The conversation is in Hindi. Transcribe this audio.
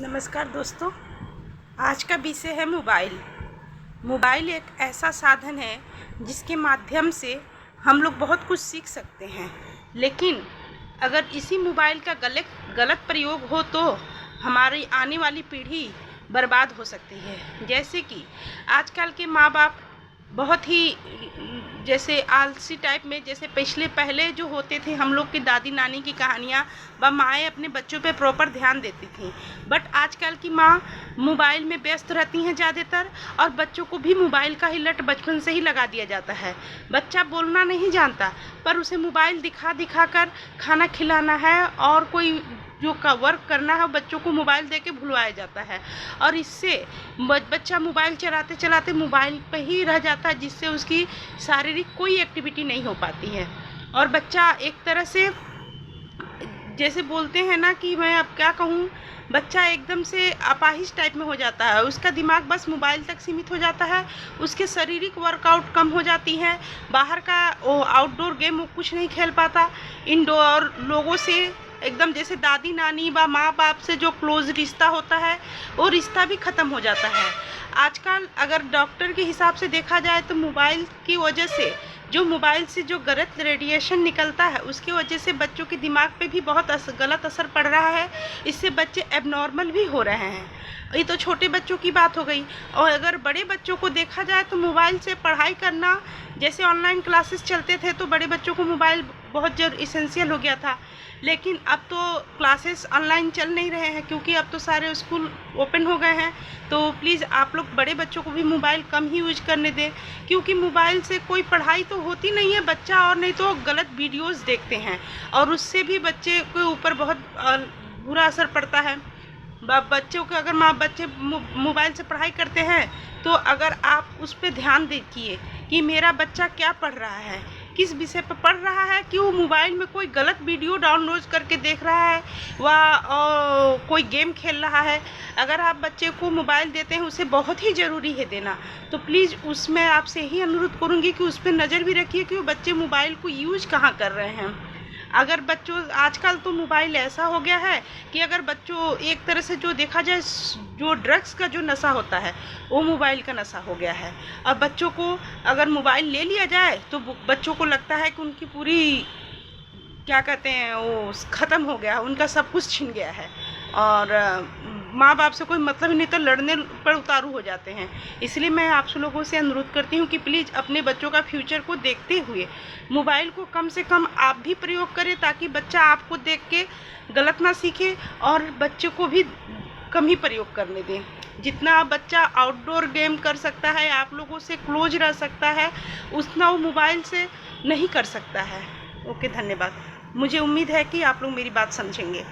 नमस्कार दोस्तों, आज का विषय है मोबाइल। मोबाइल एक ऐसा साधन है जिसके माध्यम से हम लोग बहुत कुछ सीख सकते हैं, लेकिन अगर इसी मोबाइल का गलत प्रयोग हो तो हमारी आने वाली पीढ़ी बर्बाद हो सकती है। जैसे कि आजकल के माँ बाप बहुत ही जैसे आलसी टाइप में, जैसे पहले जो होते थे हम लोग की दादी नानी की कहानियाँ व माएँ अपने बच्चों पे प्रॉपर ध्यान देती थी, बट आजकल की माँ मोबाइल में व्यस्त रहती हैं ज़्यादातर, और बच्चों को भी मोबाइल का ही लत बचपन से ही लगा दिया जाता है। बच्चा बोलना नहीं जानता पर उसे मोबाइल दिखा कर खाना खिलाना है और कोई जो का वर्क करना है बच्चों को मोबाइल दे के भुलवाया जाता है, और इससे बच्चा मोबाइल चलाते चलाते मोबाइल पे ही रह जाता है, जिससे उसकी शारीरिक कोई एक्टिविटी नहीं हो पाती है। और बच्चा एक तरह से जैसे बोलते हैं ना कि मैं अब क्या कहूँ, बच्चा एकदम से अपाहिज टाइप में हो जाता है। उसका दिमाग बस मोबाइल तक सीमित हो जाता है, उसके शारीरिक वर्कआउट कम हो जाती है, बाहर का वो आउटडोर गेम वो कुछ नहीं खेल पाता। इंडोर लोगों से एकदम जैसे दादी नानी व माँ बाप से जो क्लोज रिश्ता होता है वो रिश्ता भी ख़त्म हो जाता है। आजकल अगर डॉक्टर के हिसाब से देखा जाए तो मोबाइल की वजह से मोबाइल से जो गलत रेडिएशन निकलता है उसकी वजह से बच्चों के दिमाग पे भी बहुत गलत असर पड़ रहा है। इससे बच्चे एबनॉर्मल भी हो रहे हैं। ये तो छोटे बच्चों की बात हो गई, और अगर बड़े बच्चों को देखा जाए तो मोबाइल से पढ़ाई करना, जैसे ऑनलाइन क्लासेस चलते थे तो बड़े बच्चों को मोबाइल बहुत इसेंशियल हो गया था, लेकिन अब तो क्लासेस ऑनलाइन चल नहीं रहे हैं क्योंकि अब तो सारे स्कूल ओपन हो गए हैं। तो प्लीज़ आप लोग बड़े बच्चों को भी मोबाइल कम ही यूज करने दें, क्योंकि मोबाइल से कोई पढ़ाई तो होती नहीं है बच्चा, और नहीं तो गलत वीडियोस देखते हैं और उससे भी बच्चे के ऊपर बहुत बुरा असर पड़ता है। बच्चों को अगर बच्चे मोबाइल से पढ़ाई करते हैं तो अगर आप उस पर ध्यान देखिए कि मेरा बच्चा क्या पढ़ रहा है, किस विषय पर पढ़ रहा है, कि वो मोबाइल में कोई गलत वीडियो डाउनलोड करके देख रहा है व कोई गेम खेल रहा है। अगर आप बच्चे को मोबाइल देते हैं, उसे बहुत ही ज़रूरी है देना, तो प्लीज़ उसमें आपसे यही अनुरोध करूँगी कि उस पर नज़र भी रखिए कि वो बच्चे मोबाइल को यूज कहाँ कर रहे हैं। अगर बच्चों आजकल तो मोबाइल ऐसा हो गया है कि अगर बच्चों एक तरह से जो देखा जाए जो ड्रग्स का जो नशा होता है वो मोबाइल का नशा हो गया है। अब बच्चों को अगर मोबाइल ले लिया जाए तो बच्चों को लगता है कि उनकी पूरी क्या कहते हैं वो ख़त्म हो गया, उनका सब कुछ छिन गया है, और माँ बाप से कोई मतलब नहीं तो लड़ने पर उतारू हो जाते हैं। इसलिए मैं आप लोगों से अनुरोध करती हूँ कि प्लीज़ अपने बच्चों का फ्यूचर को देखते हुए मोबाइल को कम से कम आप भी प्रयोग करें, ताकि बच्चा आपको देख के गलत ना सीखे, और बच्चों को भी कम ही प्रयोग करने दें। जितना बच्चा आउटडोर गेम कर सकता है, आप लोगों से क्लोज रह सकता है, उतना वो मोबाइल से नहीं कर सकता है। ओके, धन्यवाद। मुझे उम्मीद है कि आप लोग मेरी बात समझेंगे।